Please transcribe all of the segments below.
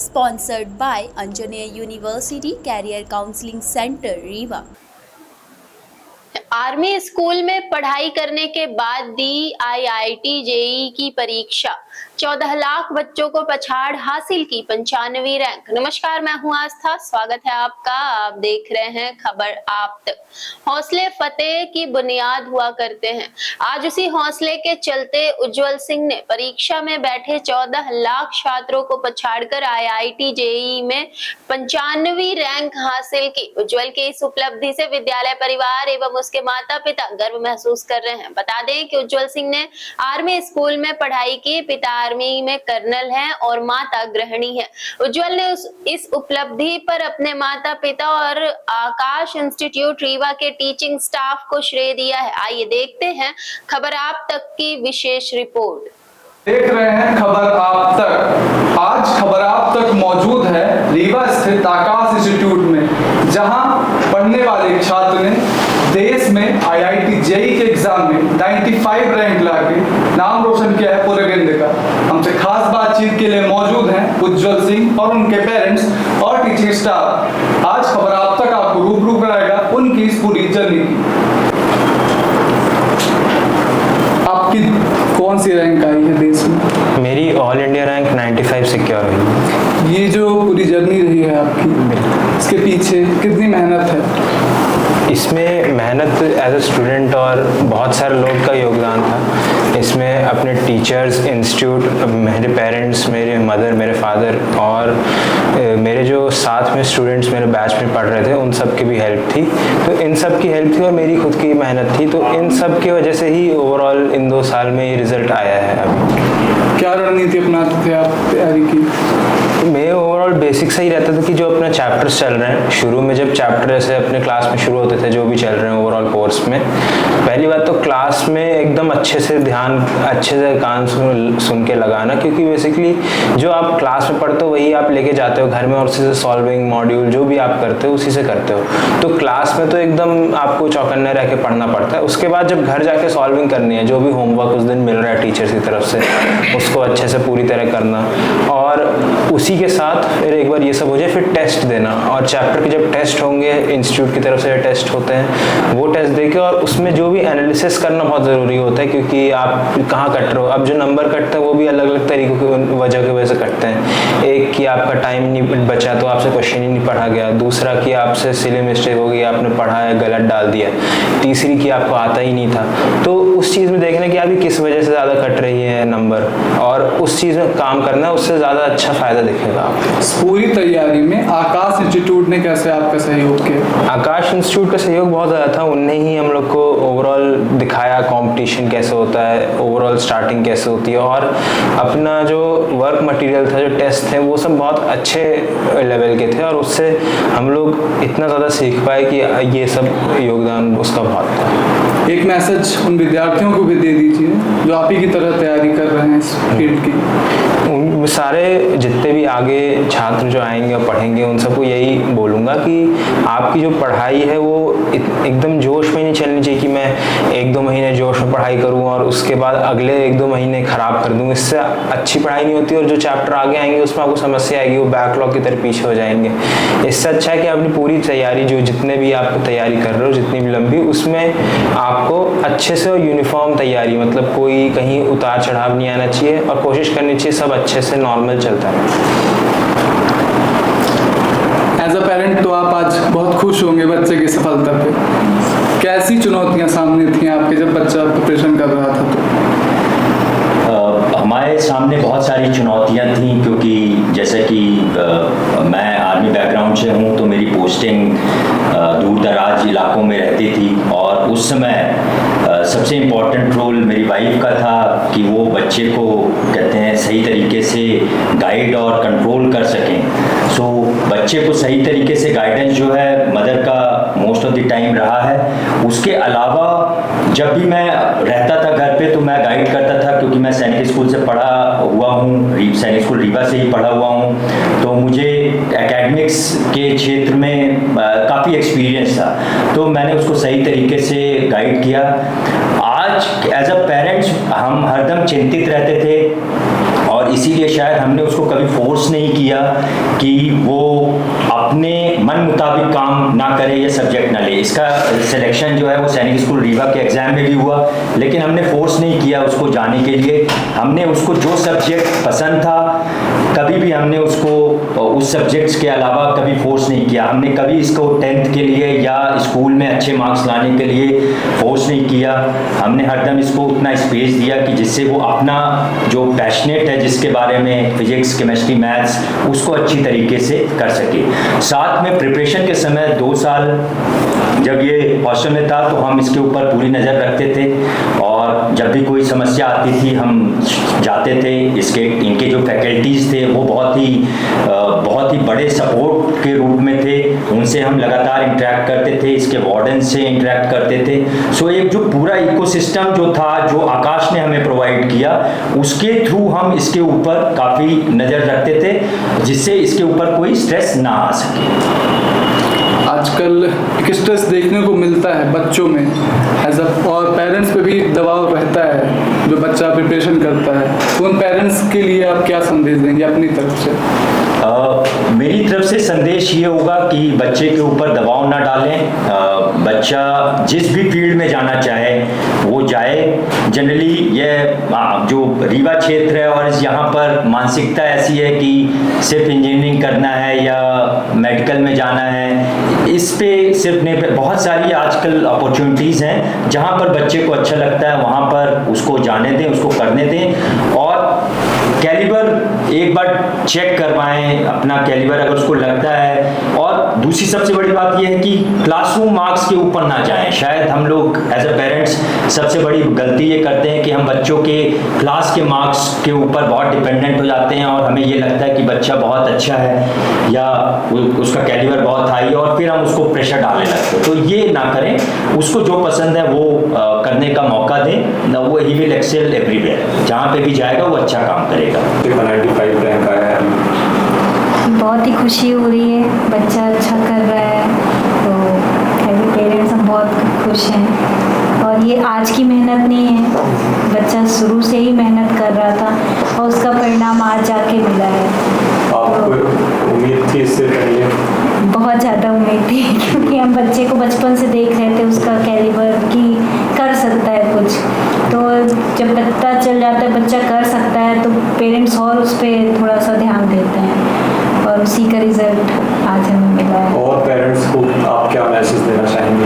sponsored by Anjaneya University Career Counseling Center, Rewa. Army school में पढ़ाई करने के बाद दी IIT जेईई की परीक्षा, 14 लाख बच्चों को पछाड़ हासिल की 95वीं रैंक। नमस्कार, मैं हूं आस्था, स्वागत है आपका। आप देख रहे हैं खबर आप तक। हौसले फतेह की बुनियाद हुआ करते हैं। आज उसी हौसले के चलते उज्जवल सिंह ने परीक्षा में बैठे 14 लाख छात्रों को पछाड़कर IIT जेईई में 95वीं रैंक हासिल की। उज्जवल के इस उपलब्धि से विद्यालय परिवार एवं उसके माता पिता गर्व महसूस कर रहे हैं। बता दें कि उज्जवल सिंह ने आर्मी स्कूल में पढ़ाई की, पिता आर्मी में कर्नल हैं और माता गृहिणी है। उज्जवल ने इस उपलब्धि पर अपने माता पिता और आकाश इंस्टीट्यूट रीवा के टीचिंग स्टाफ को श्रेय दिया है। आइए देखते हैं खबर आप तक की विशेष रिपोर्ट। देख रहे हैं खबर आप तक। आज खबर आप तक मौजूद है रीवा स्थित आकाश इंस्टीट्यूट में, जहां पढ़ने वाले छात्र ने देश में IIT जेईई के एग्जाम में 95 रैंक लाके नाम रोशन किया है पूरे इंडिया का। हमसे खास बातचीत के लिए मौजूद हैं उज्जवल सिंह और उनके पेरेंट्स और टीचिंग स्टाफ। आज खबर आप तक आपको रूबरू कराएगा उनकी इस पूरी जर्नी की। आपकी कौन सी रैंक आई है देश में? मेरी ऑल इंडिया रैंक 95 सिक्योर हुई। ये जो पूरी जर्नी रही है आपकी, इसके पीछे कितनी मेहनत है? इसमें मेहनत एज अ स्टूडेंट और बहुत सारे लोग का योगदान था। इसमें अपने टीचर्स, इंस्टीट्यूट, मेरे पेरेंट्स, मेरे मदर, मेरे फादर और मेरे जो साथ में स्टूडेंट्स मेरे बैच में पढ़ रहे थे उन सब की भी हेल्प थी। तो इन सब की हेल्प थी और मेरी खुद की मेहनत थी। तो इन सब की वजह से ही ओवरऑल इन 2 साल में ये रिजल्ट आया है। अभी क्या रणनीति अपनाते थे आप तैयारी की? मैं ओवरऑल बेसिक सही रहता था कि जो अपना चैप्टर्स चल रहे हैं, शुरू में जब चैप्टर ऐसे अपने क्लास में शुरू होते थे जो भी चल रहे हैं ओवरऑल कोर्स में, पहली बात तो क्लास में एकदम अच्छे से ध्यान, अच्छे से कान सुन के लगाना, क्योंकि बेसिकली जो आप क्लास में पढ़ते हो वही आप लेके जाते हो घर में और उसी से सॉल्विंग मॉड्यूल जो भी आप करते हो उसी से करते हो। तो क्लास में तो एकदम आपको चौकन्ने रह के पढ़ना पड़ता है। उसके बाद जब घर जाके सॉल्विंग करनी है, जो भी होमवर्क उस दिन मिल रहा है टीचर्स की तरफ से, उसको अच्छे से पूरी तरह करना और उसी के साथ फिर एक बार ये सब हो जाए फिर टेस्ट देना। और चैप्टर के जब टेस्ट होंगे इंस्टीट्यूट की तरफ से टेस्ट होते हैं, वो टेस्ट देके और उसमें जो भी एनालिसिस करना बहुत ज़रूरी होता है, क्योंकि आप कहाँ कट रहे हो। अब जो नंबर कटते हैं वो भी अलग अलग तरीकों की वजह की वजह से कटते हैं। एक कि आपका टाइम नहीं बचा तो आपसे क्वेश्चन ही नहीं पढ़ा गया, दूसरा कि आपसे सिली मिस्टेक हो गई, आपने पढ़ा है गलत डाल दिया, तीसरी कि आपको आता ही नहीं था। तो उस चीज़ में देखना कि अभी किस वजह से ज़्यादा कट रही है नंबर और उस चीज़ में काम करना है, उससे ज़्यादा अच्छा फ़ायदा दिखेगा आपको। पूरी तैयारी में आकाश इंस्टीट्यूट ने कैसे आपका सहयोग किया? आकाश इंस्टीट्यूट का सहयोग बहुत ज़्यादा था। उनने ही हम लोग को ओवरऑल दिखाया कंपटीशन कैसे होता है, ओवरऑल स्टार्टिंग कैसे होती है और अपना जो वर्क मटेरियल था, जो टेस्ट थे, वो सब बहुत अच्छे लेवल के थे और उससे हम लोग इतना ज़्यादा सीख पाए कि ये सब योगदान उसका बहुत था। एक मैसेज उन विद्यार्थियों को भी दे दीजिए जो आप ही की तरह तैयारी कर रहे हैं इस फील्ड की। सारे जितने भी आगे छात्र जो आएंगे और पढ़ेंगे उन सबको यही बोलूँगा कि आपकी जो पढ़ाई है वो एकदम जोश में नहीं चलनी चाहिए कि मैं 1-2 महीने जोश में पढ़ाई करूँ और उसके बाद अगले 1-2 महीने ख़राब कर दूँ। इससे अच्छी पढ़ाई नहीं होती और जो चैप्टर आगे आएंगे उसमें आपको समस्या आएगी, वो बैकलॉग की तरह पीछे हो जाएंगे। इससे अच्छा है कि अपनी पूरी तैयारी, जो जितने भी आप तैयारी कर रहे हो जितनी भी लंबी, उसमें आपको अच्छे से और यूनिफॉर्म तैयारी, मतलब कोई कहीं उतार चढ़ाव नहीं आना चाहिए और कोशिश करनी चाहिए सब अच्छे से नॉर्मल चलता है। एज अ पेरेंट तो आप आज बहुत खुश होंगे बच्चे की सफलता पे। कैसी चुनौतियां सामने थी आपके जब बच्चा प्रिपरेशन कर रहा था? तो हमारे सामने बहुत सारी चुनौतियां थी, क्योंकि जैसे कि मैं आर्मी बैकग्राउंड से हूं तो मेरी पोस्टिंग दूर दराज इलाकों में रहती थी और उस समय सबसे इम्पोर्टेंट रोल मेरी वाइफ का था कि वो बच्चे को कहते हैं सही तरीके से गाइड और कंट्रोल कर सकें। सो बच्चे को सही तरीके से गाइडेंस जो है मदर का मोस्ट ऑफ द टाइम रहा है। उसके अलावा जब भी मैं रहता था घर पे तो मैं गाइड करता था, क्योंकि मैं सैनिक स्कूल से पढ़ा हुआ हूँ, सैनिक स्कूल रीवा से ही पढ़ा हुआ हूँ, तो मुझे एकेडमिक्स के क्षेत्र में काफ़ी एक्सपीरियंस था, तो मैंने उसको सही तरीके से गाइड किया। आज एज अ पेरेंट्स हम हरदम चिंतित रहते थे और और इसीलिए शायद हमने उसको कभी फोर्स नहीं किया कि वो अपने मन मुताबिक काम ना करे या सब्जेक्ट ना ले। इसका सिलेक्शन जो है वो सैनिक स्कूल रीवा के एग्ज़ाम में भी हुआ, लेकिन हमने फोर्स नहीं किया उसको जाने के लिए। हमने उसको जो सब्जेक्ट पसंद था, कभी भी हमने उसको उस सब्जेक्ट्स के अलावा कभी फोर्स नहीं किया। हमने कभी इसको 10th के लिए या स्कूल में अच्छे मार्क्स लाने के लिए फोर्स नहीं किया। हमने हरदम इसको उतना स्पेस दिया कि जिससे वो अपना जो पैशनेट है जिसके बारे में, फिजिक्स, केमिस्ट्री, मैथ्स, उसको अच्छी तरीके से कर सके। साथ में प्रिपरेशन के समय 2 साल जब ये हॉस्टल में था तो हम इसके ऊपर पूरी नज़र रखते थे, और जब भी कोई समस्या आती थी हम जाते थे। इनके जो फैकल्टीज़ थे वो बहुत ही बड़े सपोर्ट के रूप में थे, उनसे हम लगातार इंटरेक्ट करते थे, इसके वार्डन से इंटरेक्ट करते थे। सो एक जो पूरा इकोसिस्टम जो था, जो आकाश ने हमें प्रोवाइड किया, उसके थ्रू हम इसके ऊपर काफ़ी नज़र रखते थे, जिससे इसके ऊपर कोई स्ट्रेस ना आ सके। आजकल एक स्ट्रेस देखने को मिलता है बच्चों में और पेरेंट्स पे भी दबाव रहता है जो बच्चा प्रिपरेशन करता है। तो उन पेरेंट्स के लिए आप क्या संदेश देंगे अपनी तरफ से? मेरी तरफ से संदेश ये होगा कि बच्चे के ऊपर दबाव ना डालें। बच्चा जिस भी फील्ड में जाना चाहे वो जाए। जनरली ये जो रीवा क्षेत्र है और यहाँ पर मानसिकता ऐसी है कि सिर्फ इंजीनियरिंग करना है या मेडिकल में जाना है, इस पे सिर्फ नहीं, बहुत सारी आजकल अपॉर्चुनिटीज़ हैं जहाँ पर बच्चे को अच्छा लगता है वहाँ पर उसको जाने दें, उसको करने दें। और कैलिबर एक बार चेक करवाएं अपना कैलिबर अगर उसको लगता है। और दूसरी सबसे बड़ी बात यह है कि क्लासरूम मार्क्स के ऊपर ना जाएं। शायद हम लोग एज अ पेरेंट्स सबसे बड़ी गलती ये करते हैं कि हम बच्चों के क्लास के मार्क्स के ऊपर बहुत डिपेंडेंट हो जाते हैं और हमें ये लगता है कि बच्चा बहुत अच्छा है या उसका कैलिबर बहुत हाई है और फिर हम उसको प्रेशर डालने लगते हैं। तो ये ना करें, उसको जो पसंद है वो करने का मौका दें। वो ही विल एक्सेल एवरीवेयर, जहाँ पे भी जाएगा वो अच्छा काम करेगा। 95 रैंक आया है, बहुत ही खुशी हो रही है, बच्चा अच्छा कर रहा है, तो एज पेरेंट्स हम बहुत खुश हैं। और ये आज की मेहनत नहीं है, बच्चा शुरू से ही मेहनत कर रहा था और उसका परिणाम आज जाके मिला है। आपको उम्मीद थी इससे पहले? बहुत ज़्यादा उम्मीद थी, क्योंकि हम बच्चे को बचपन से देख रहे थे उसका कैलिबर की कर सकता है कुछ। तो जब पता चल जाता है बच्चा कर सकता है तो पेरेंट्स और उस पर थोड़ा सा ध्यान देते हैं और उसी का रिजल्ट आज हमें मिला है। और पेरेंट्स को आप क्या मैसेज देना चाहेंगे?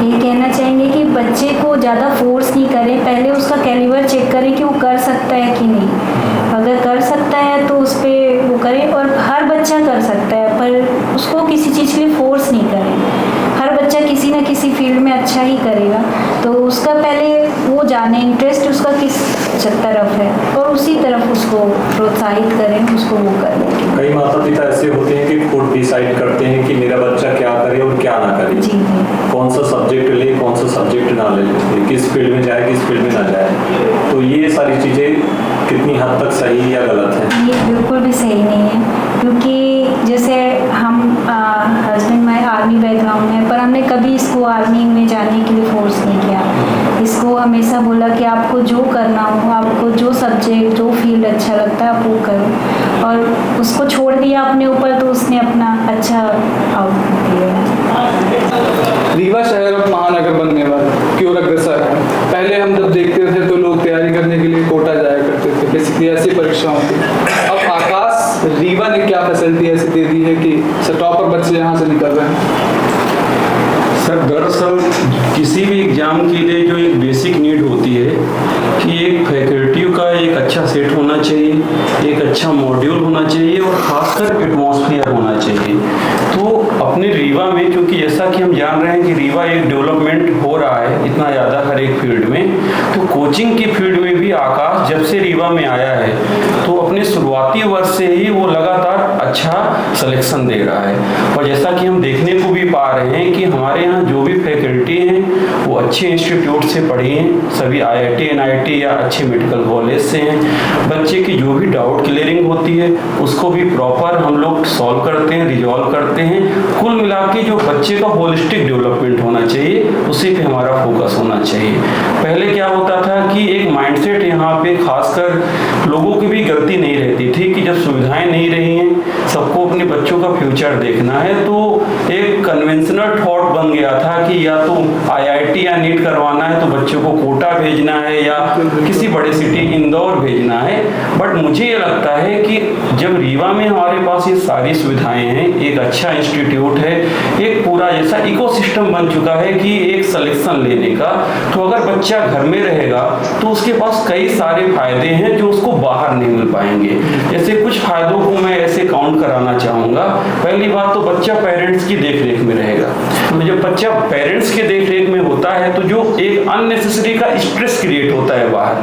ये कहना चाहेंगे कि बच्चे को ज़्यादा फोर्स नहीं करें, पहले उसका कैलिबर चेक करें कि वो कर सकता है कि नहीं। अगर कर सकता है तो उस पर वो करें, और हर बच्चा कर सकता है पर उसको किसी चीज़ के लिए फोर्स नहीं करें। हर बच्चा किसी न किसी फील्ड में अच्छा ही करेगा, तो उसका पहले वो जाने इंटरेस्ट उसका किस तरफ है और उसी तरफ उसको प्रोत्साहित करें, उसको वो करें। कई माता पिता ऐसे होते हैं कि खुद डिसाइड करते हैं कि मेरा बच्चा क्या करे और क्या ना करे, जी जी, कौन सा सब्जेक्ट ले, कौन सा सब्जेक्ट ना ले, किस फील्ड में जाए, किस फील्ड में ना जाए। तो ये सारी चीज़ें कितनी हद तक सही या गलत है? ये बिल्कुल भी सही नहीं है, क्योंकि जैसे हम हस्बैंड माई आर्मी बैकग्राउंड है, पर हमने कभी इसको आर्मी में जाने के लिए फोर्स नहीं किया। इसको हमेशा बोला कि आपको जो करना हो, आपको जो सब्जेक्ट, जो फील्ड अच्छा लगता है आप वो करो, और उसको छोड़ दिया अपने ऊपर, तो उसने अपना अच्छा आउटपुट दिया। रीवा शहर अब महानगर बनने वाला की ओर अग्रसर है। पहले हम जब देखते थे तो लोग तैयारी करने के लिए कोटा जाया करते थे, बेसिकली ऐसी परीक्षाओं की। अब आकाश रीवा ने क्या फैसिलिटी ऐसी दे दी है कि टॉपर बच्चे यहाँ से निकल रहे हैं? सर दरअसल किसी भी एग्ज़ाम के लिए जो एक बेसिक नीड होती है कि एक फैकल्टियों का एक अच्छा सेट होना चाहिए, एक अच्छा मॉड्यूल होना चाहिए और ख़ासकर एटमॉस्फेयर होना चाहिए। तो अपने रीवा में, क्योंकि जैसा कि हम जान रहे हैं कि रीवा एक डेवलपमेंट हो रहा है इतना ज़्यादा हर एक फील्ड में, तो कोचिंग की फील्ड में भी आकाश जब से रीवा में आया है तो अपने शुरुआती वर्ष से ही वो लगातार अच्छा सिलेक्शन दे रहा है। और जैसा कि हम देखने को भी पा रहे हैं कि हमारे यहाँ जो भी फैकल्टी हैं वो अच्छे इंस्टीट्यूट से पढ़ी हैं, सभी IIT NIT या अच्छे मेडिकल कॉलेज से हैं। बच्चे की जो भी डाउट क्लियरिंग होती है उसको भी प्रॉपर हम लोग सॉल्व करते हैं, रिजॉल्व करते हैं। कुल मिला के जो बच्चे का होलिस्टिक डेवलपमेंट होना चाहिए उसी पे हमारा फोकस होना चाहिए। पहले क्या होता था कि एक माइंडसेट यहाँ पे खासकर लोगों की भी गलती नहीं रहती थी कि जब सुविधाएं नहीं रही हैं, सबको अपने बच्चों का फ्यूचर देखना है, तो एक कन्वेंशनल थॉट बन गया था कि या तो IIT या नीट करवाना है तो बच्चों को कोटा भेजना है या किसी बड़े सिटी इंदौर भेजना है। बट मुझे ये लगता है कि जब रीवा में हमारे पास ये सारी सुविधाएं हैं, एक अच्छा इंस्टीट्यूट है, एक पूरा जैसा इकोसिस्टम बन चुका है कि एक सिलेक्शन लेने का, तो अगर बच्चा घर में रहेगा तो उसके पास कई सारे फायदे हैं जो उसको बाहर नहीं मिल पाएंगे। जैसे कुछ फायदों को मैं ऐसे काउंट कराना चाहूँगा। पहली बात तो बच्चा पेरेंट्स की देख रेख में रहेगा। तो जब बच्चा पेरेंट्स के देख रेख में होता है तो जो एक अननेसेसरी का स्ट्रेस क्रिएट होता है बाहर,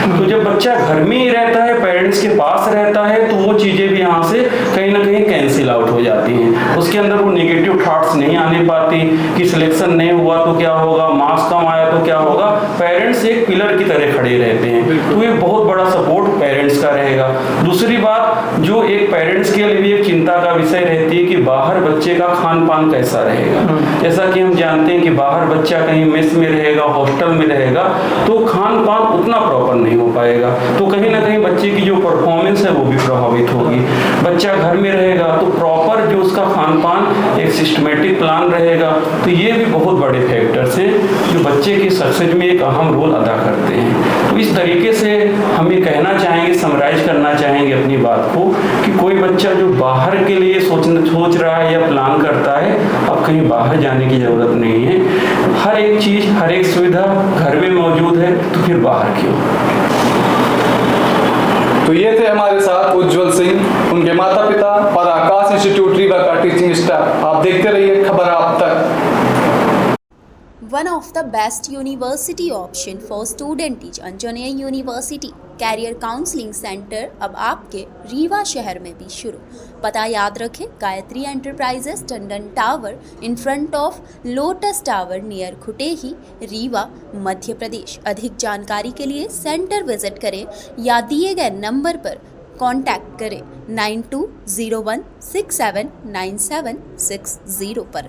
तो जब बच्चा घर में ही रहता है, पेरेंट्स के पास रहता है, तो वो चीज़ें भी यहाँ से कहीं ना कहीं कैंसिल आउट हो जाती हैं। उसके अंदर वो नेगेटिव थॉट्स नहीं आने पाती कि सिलेक्शन नहीं हुआ तो क्या होगा, मार्क्स कम आया तो क्या होगा। पेरेंट्स एक पिलर की तरह खड़े रहते हैं, तो ये बहुत बड़ा सपोर्ट पेरेंट्स का रहेगा। दूसरी बात जो एक पेरेंट्स के लिए भी एक चिंता का विषय रहती है कि बाहर बच्चे का खान पान कैसा रहेगा। जैसा कि हम जानते हैं कि बाहर बच्चा कहीं मेस में रहेगा, हॉस्टल में रहेगा, तो खान पान उतना प्रॉपर नहीं हो पाएगा, तो कहीं ना कहीं बच्चे की जो परफॉर्मेंस है वो भी प्रभावित होगी। बच्चा घर में रहेगा तो प्रॉपर जो उसका खान पान एक सिस्टमेटिक प्लान रहेगा। तो ये भी बहुत बड़े फैक्टर्स हैं जो बच्चे की सक्सेस में एक अहम रोल अदा करते हैं। तो इस तरीके से हम ये कहना चाहेंगे, समराइज करना चाहेंगे अपनी बात को कि कोई बच्चा जो बाहर के लिए सोच रहा है या प्लान करता है, अब कहीं बाहर जाने की ज़रूरत नहीं है। हर एक चीज़, हर एक सुविधा घर में मौजूद है, तो फिर बाहर क्यों। तो ये थे हमारे साथ उज्जवल सिंह, उनके माता पिता और आकाश इंस्टीट्यूट रीवा का टीचिंग स्टाफ। आप देखते रहिए खबर आप तक। One of the best university option for student is Anjaneya university career counselling centre अब आपके रीवा शहर में भी शुरू। पता याद रखें, Gayatri enterprises, Tandon tower in front of lotus tower near Khutehi, Rewa, Madhya Pradesh. अधिक जानकारी के लिए सेंटर विजिट करें या दिए गए नंबर पर कॉन्टैक्ट करें 9201679760 पर।